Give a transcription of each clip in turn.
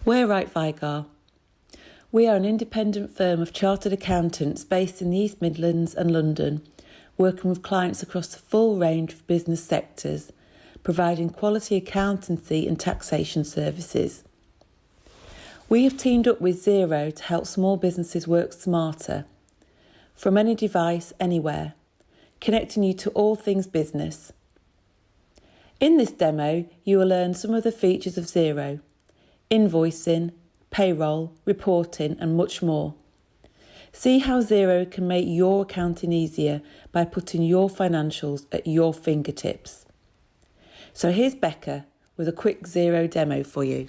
We're Wright Vigar. We are an independent firm of chartered accountants based in the East Midlands and London, working with clients across the full range of business sectors, providing quality accountancy and taxation services. We have teamed up with Xero to help small businesses work smarter, from any device, anywhere, connecting you to all things business. In this demo, you will learn some of the features of Xero: invoicing, payroll, reporting and much more. See how Xero can make your accounting easier by putting your financials at your fingertips. So here's Becca with a quick Xero demo for you.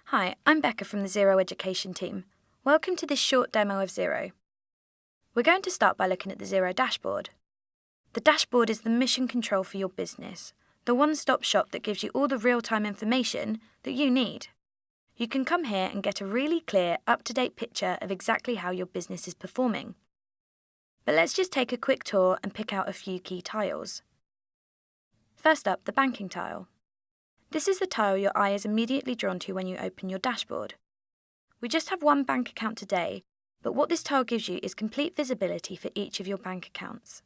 Hi, I'm Becca from the Xero Education team. Welcome to this short demo of Xero. We're going to start by looking at the Xero dashboard. The dashboard is the mission control for your business, the one-stop shop that gives you all the real-time information that you need. You can come here and get a really clear, up-to-date picture of exactly how your business is performing. But let's just take a quick tour and pick out a few key tiles. First up, the banking tile. This is the tile your eye is immediately drawn to when you open your dashboard. We just have one bank account today, but what this tile gives you is complete visibility for each of your bank accounts.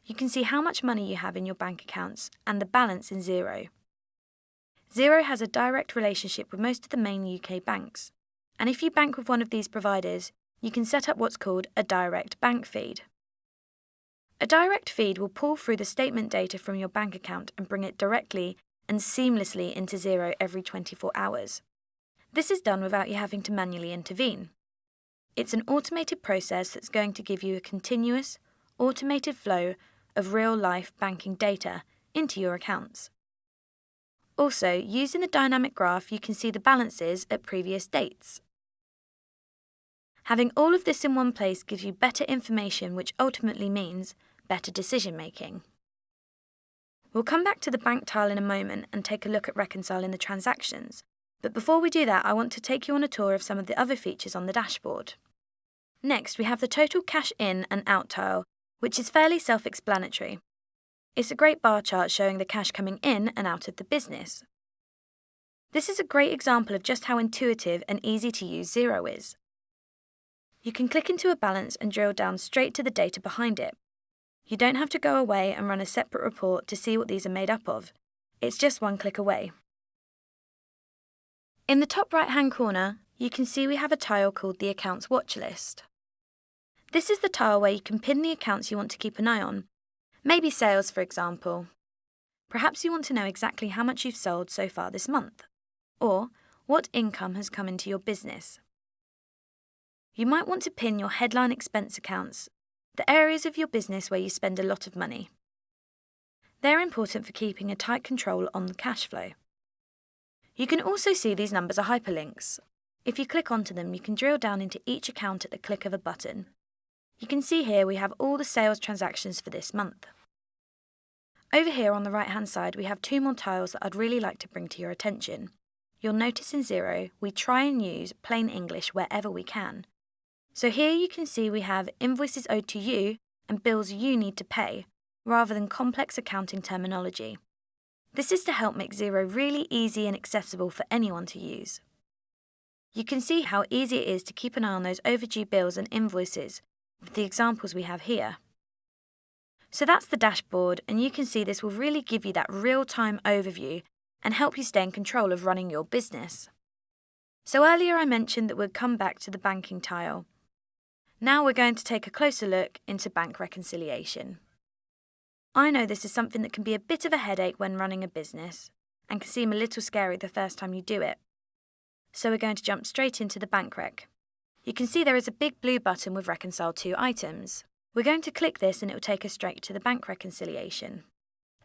You can see how much money you have in your bank accounts and the balance in Xero. Xero has a direct relationship with most of the main UK banks, and if you bank with one of these providers, you can set up what's called a direct bank feed. A direct feed will pull through the statement data from your bank account and bring it directly and seamlessly into Xero every 24 hours. This is done without you having to manually intervene. It's an automated process that's going to give you a continuous, automated flow of real-life banking data into your accounts. Also, using the dynamic graph, you can see the balances at previous dates. Having all of this in one place gives you better information, which ultimately means better decision-making. We'll come back to the bank tile in a moment and take a look at reconciling the transactions, but before we do that, I want to take you on a tour of some of the other features on the dashboard. Next, we have the total cash in and out tile, which is fairly self-explanatory. It's a great bar chart showing the cash coming in and out of the business. This is a great example of just how intuitive and easy to use Xero is. You can click into a balance and drill down straight to the data behind it. You don't have to go away and run a separate report to see what these are made up of. It's just one click away. In the top right-hand corner, you can see we have a tile called the Accounts Watch List. This is the tile where you can pin the accounts you want to keep an eye on. Maybe sales, for example. Perhaps you want to know exactly how much you've sold so far this month, or what income has come into your business. You might want to pin your headline expense accounts, the areas of your business where you spend a lot of money. They're important for keeping a tight control on the cash flow. You can also see these numbers are hyperlinks. If you click onto them, you can drill down into each account at the click of a button. You can see here we have all the sales transactions for this month. Over here on the right-hand side, we have two more tiles that I'd really like to bring to your attention. You'll notice in Xero, we try and use plain English wherever we can. So here you can see we have invoices owed to you and bills you need to pay, rather than complex accounting terminology. This is to help make Xero really easy and accessible for anyone to use. You can see how easy it is to keep an eye on those overdue bills and invoices with the examples we have here. So that's the dashboard, and you can see this will really give you that real-time overview and help you stay in control of running your business. So earlier I mentioned that we'd come back to the banking tile. Now we're going to take a closer look into bank reconciliation. I know this is something that can be a bit of a headache when running a business and can seem a little scary the first time you do it. So we're going to jump straight into the bank rec. You can see there is a big blue button with Reconcile to items. We're going to click this and it will take us straight to the bank reconciliation.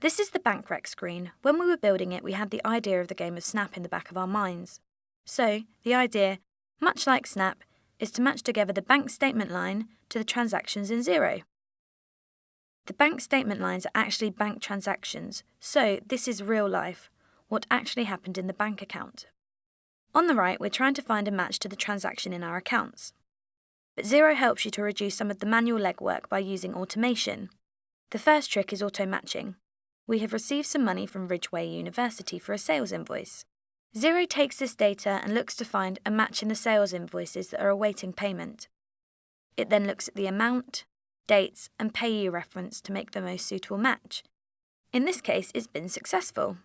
This is the bank rec screen. When we were building it, we had the idea of the game of Snap in the back of our minds. So, the idea, much like Snap, is to match together the bank statement line to the transactions in Xero. The bank statement lines are actually bank transactions, so this is real life, what actually happened in the bank account. On the right, we're trying to find a match to the transaction in our accounts. But Xero helps you to reduce some of the manual legwork by using automation. The first trick is auto-matching. We have received some money from Ridgeway University for a sales invoice. Xero takes this data and looks to find a match in the sales invoices that are awaiting payment. It then looks at the amount, dates, and payee reference to make the most suitable match. In this case, it's been successful.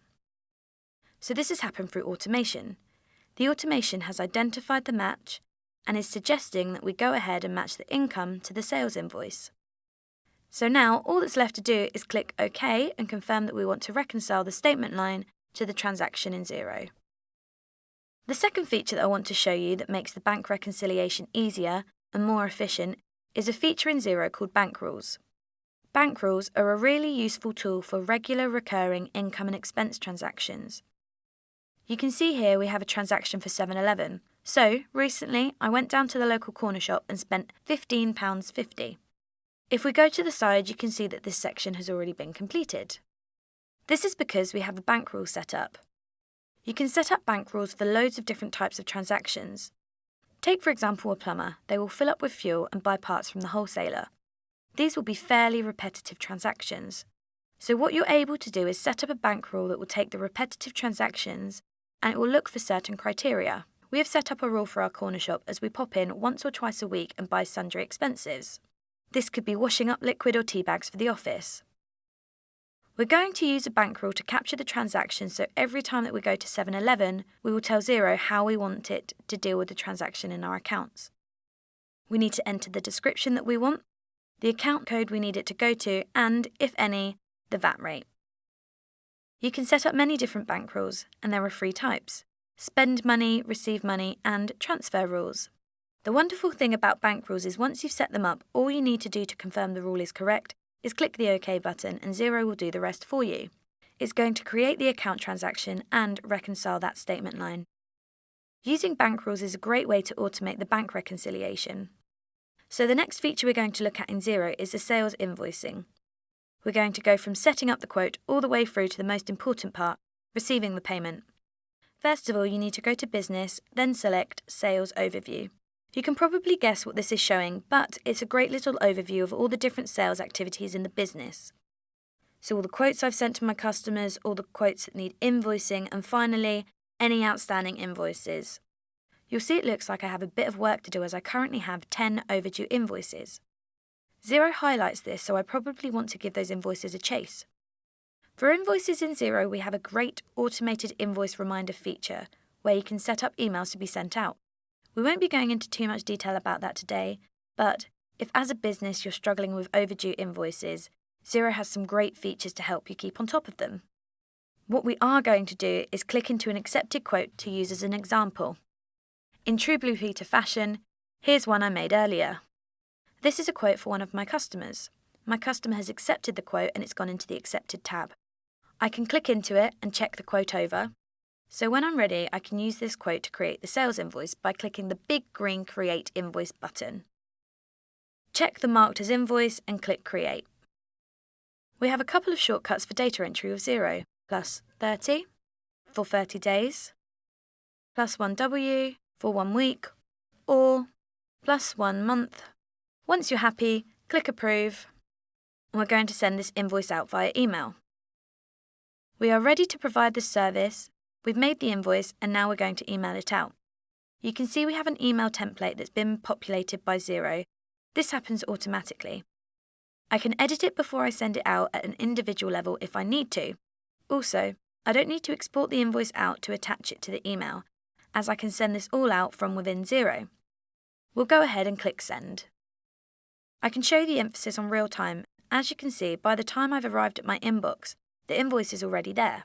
So this has happened through automation. The automation has identified the match and is suggesting that we go ahead and match the income to the sales invoice. So now all that's left to do is click OK and confirm that we want to reconcile the statement line to the transaction in Xero. The second feature that I want to show you that makes the bank reconciliation easier and more efficient is a feature in Xero called bank rules. Bank rules are a really useful tool for regular recurring income and expense transactions. You can see here we have a transaction for 7-Eleven. So, recently I went down to the local corner shop and spent £15.50. If we go to the side, you can see that this section has already been completed. This is because we have a bank rule set up. You can set up bank rules for loads of different types of transactions. Take, for example, a plumber. They will fill up with fuel and buy parts from the wholesaler. These will be fairly repetitive transactions. So what you're able to do is set up a bank rule that will take the repetitive transactions and it will look for certain criteria. We have set up a rule for our corner shop as we pop in once or twice a week and buy sundry expenses. This could be washing up liquid or tea bags for the office. We're going to use a bank rule to capture the transaction, so every time that we go to 7-Eleven, we will tell Xero how we want it to deal with the transaction in our accounts. We need to enter the description that we want, the account code we need it to go to, and, if any, the VAT rate. You can set up many different bank rules, and there are 3 types: spend money, receive money, and transfer rules. The wonderful thing about bank rules is once you've set them up, all you need to do to confirm the rule is correct is click the OK button and Xero will do the rest for you. It's going to create the account transaction and reconcile that statement line. Using bank rules is a great way to automate the bank reconciliation. So the next feature we're going to look at in Xero is the sales invoicing. We're going to go from setting up the quote all the way through to the most important part, receiving the payment. First of all, you need to go to Business, then select Sales Overview. You can probably guess what this is showing, but it's a great little overview of all the different sales activities in the business. So all the quotes I've sent to my customers, all the quotes that need invoicing, and finally, any outstanding invoices. You'll see it looks like I have a bit of work to do as I currently have 10 overdue invoices. Xero highlights this, so I probably want to give those invoices a chase. For invoices in Xero, we have a great automated invoice reminder feature where you can set up emails to be sent out. We won't be going into too much detail about that today, but if as a business you're struggling with overdue invoices, Xero has some great features to help you keep on top of them. What we are going to do is click into an accepted quote to use as an example. In true Blue Peter fashion, here's one I made earlier. This is a quote for one of my customers. My customer has accepted the quote and it's gone into the Accepted tab. I can click into it and check the quote over. So when I'm ready, I can use this quote to create the sales invoice by clicking the big green Create Invoice button. Check the Marked as Invoice and click Create. We have a couple of shortcuts for data entry with Xero, plus 30 for 30 days, plus 1W for 1 week, or plus 1 month. Once you're happy, click Approve, and we're going to send this invoice out via email. We are ready to provide this service. We've made the invoice and now we're going to email it out. You can see we have an email template that's been populated by Xero. This happens automatically. I can edit it before I send it out at an individual level if I need to. Also, I don't need to export the invoice out to attach it to the email, as I can send this all out from within Xero. We'll go ahead and click Send. I can show the emphasis on real time. As you can see, by the time I've arrived at my inbox, the invoice is already there.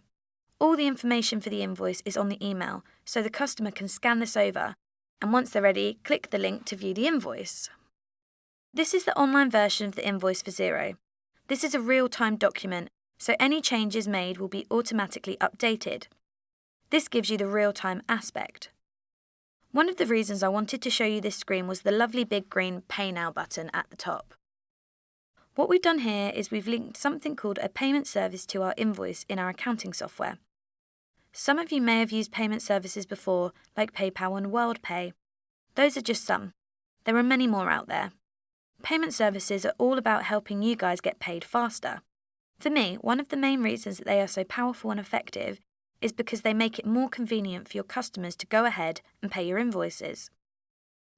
All the information for the invoice is on the email, so the customer can scan this over, and once they're ready, click the link to view the invoice. This is the online version of the invoice for Xero. This is a real-time document, so any changes made will be automatically updated. This gives you the real-time aspect. One of the reasons I wanted to show you this screen was the lovely big green Pay Now button at the top. What we've done here is we've linked something called a payment service to our invoice in our accounting software. Some of you may have used payment services before, like PayPal and WorldPay. Those are just some. There are many more out there. Payment services are all about helping you guys get paid faster. For me, one of the main reasons that they are so powerful and effective is because they make it more convenient for your customers to go ahead and pay your invoices.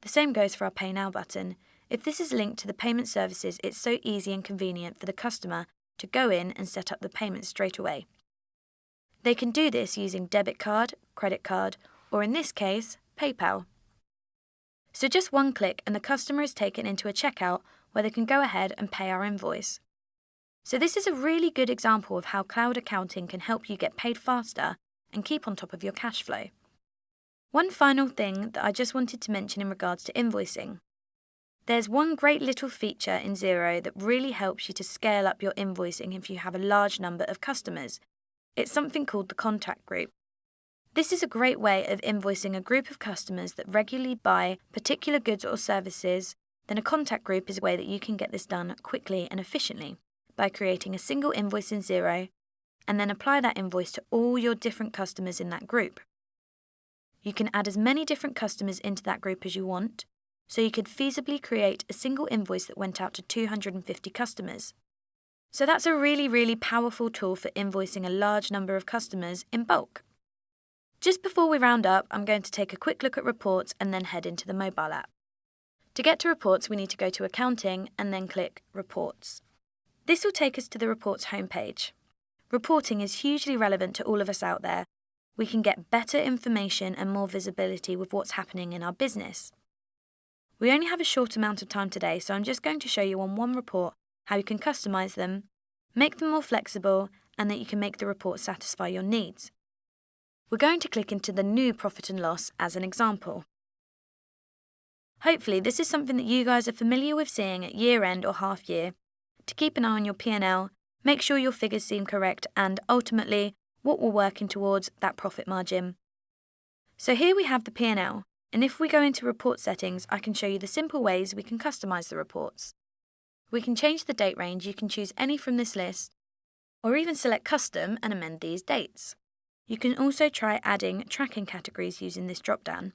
The same goes for our Pay Now button. If this is linked to the payment services, it's so easy and convenient for the customer to go in and set up the payment straight away. They can do this using debit card, credit card, or in this case, PayPal. So just one click and the customer is taken into a checkout where they can go ahead and pay our invoice. So this is a really good example of how cloud accounting can help you get paid faster and keep on top of your cash flow. One final thing that I just wanted to mention in regards to invoicing. There's one great little feature in Xero that really helps you to scale up your invoicing if you have a large number of customers. It's something called the contact group. This is a great way of invoicing a group of customers that regularly buy particular goods or services. Then a contact group is a way that you can get this done quickly and efficiently by creating a single invoice in Xero and then apply that invoice to all your different customers in that group. You can add as many different customers into that group as you want, so you could feasibly create a single invoice that went out to 250 customers. So that's a really powerful tool for invoicing a large number of customers in bulk. Just before we round up, I'm going to take a quick look at reports and then head into the mobile app. To get to reports, we need to go to Accounting and then click Reports. This will take us to the Reports homepage. Reporting is hugely relevant to all of us out there. We can get better information and more visibility with what's happening in our business. We only have a short amount of time today, so I'm just going to show you on one report how you can customize them, make them more flexible, and that you can make the report satisfy your needs. We're going to click into the new profit and loss as an example. Hopefully this is something that you guys are familiar with seeing at year end or half year. To keep an eye on your P&L, make sure your figures seem correct and ultimately what we're working towards, that profit margin. So here we have the P&L, and if we go into report settings, I can show you the simple ways we can customize the reports. We can change the date range. You can choose any from this list, or even select custom and amend these dates. You can also try adding tracking categories using this drop-down.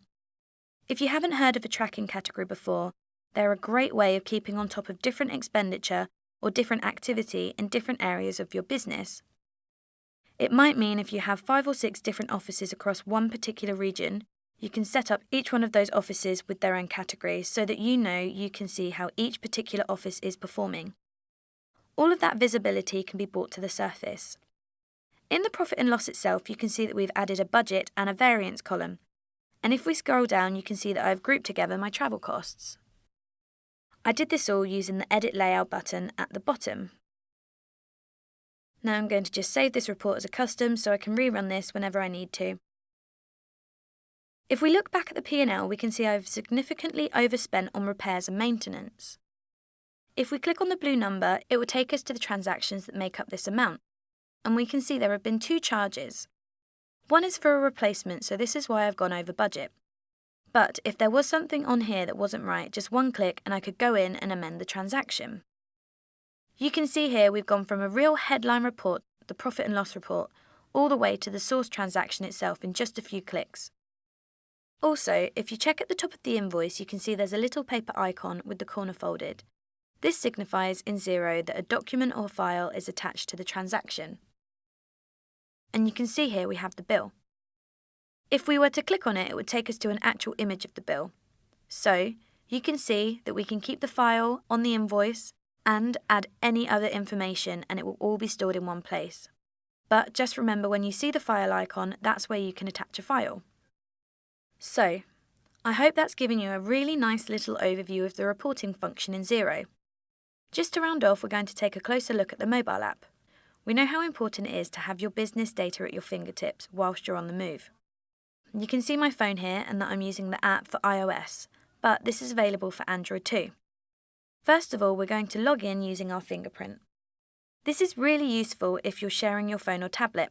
If you haven't heard of a tracking category before, they're a great way of keeping on top of different expenditure or different activity in different areas of your business. It might mean if you have 5 or 6 different offices across one particular region, you can set up each one of those offices with their own categories so that you can see how each particular office is performing. All of that visibility can be brought to the surface. In the profit and loss itself, you can see that we've added a budget and a variance column. And if we scroll down, you can see that I've grouped together my travel costs. I did this all using the Edit Layout button at the bottom. Now I'm going to just save this report as a custom so I can rerun this whenever I need to. If we look back at the P&L, we can see I've significantly overspent on repairs and maintenance. If we click on the blue number, it will take us to the transactions that make up this amount. And we can see there have been 2 charges. One is for a replacement, so this is why I've gone over budget. But if there was something on here that wasn't right, just one click and I could go in and amend the transaction. You can see here we've gone from a real headline report, the profit and loss report, all the way to the source transaction itself in just a few clicks. Also, if you check at the top of the invoice, you can see there's a little paper icon with the corner folded. This signifies in Xero that a document or file is attached to the transaction. And you can see here we have the bill. If we were to click on it, it would take us to an actual image of the bill. So, you can see that we can keep the file on the invoice and add any other information and it will all be stored in one place. But just remember, when you see the file icon, that's where you can attach a file. So, I hope that's given you a really nice little overview of the reporting function in Xero. Just to round off, we're going to take a closer look at the mobile app. We know how important it is to have your business data at your fingertips whilst you're on the move. You can see my phone here and that I'm using the app for iOS, but this is available for Android too. First of all, we're going to log in using our fingerprint. This is really useful if you're sharing your phone or tablet.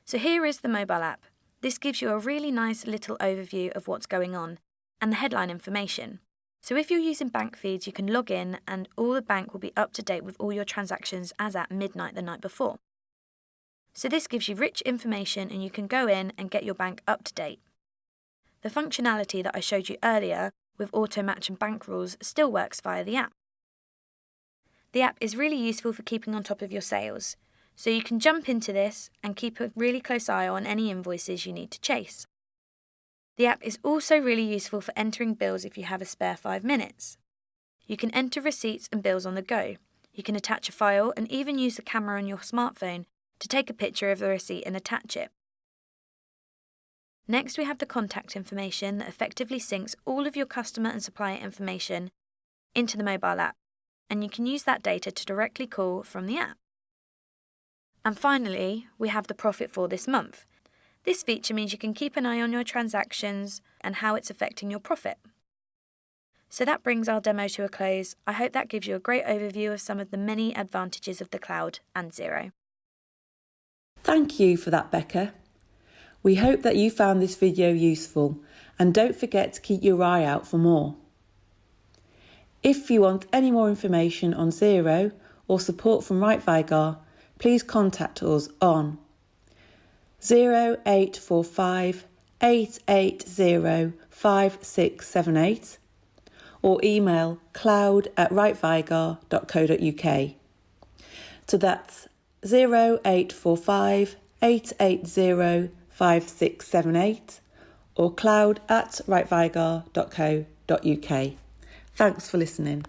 So here is the mobile app. This gives you a really nice little overview of what's going on and the headline information. So if you're using bank feeds, you can log in and all the bank will be up to date with all your transactions as at midnight the night before. So this gives you rich information and you can go in and get your bank up to date. The functionality that I showed you earlier with auto match and bank rules still works via the app. The app is really useful for keeping on top of your sales. so you can jump into this and keep a really close eye on any invoices you need to chase. The app is also really useful for entering bills if you have a spare 5 minutes. You can enter receipts and bills on the go. You can attach a file and even use the camera on your smartphone to take a picture of the receipt and attach it. Next, we have the contact information that effectively syncs all of your customer and supplier information into the mobile app, and you can use that data to directly call from the app. And finally, we have the profit for this month. This feature means you can keep an eye on your transactions and how it's affecting your profit. So that brings our demo to a close. I hope that gives you a great overview of some of the many advantages of the cloud and Xero. Thank you for that, Becca. We hope that you found this video useful, and don't forget to keep your eye out for more. If you want any more information on Xero or support from Right Vigar, please contact us on 0845 880 5678 or email cloud@rightvigar.co.uk. So that's 0845 880 5678 or cloud@rightvigar.co.uk. Thanks for listening.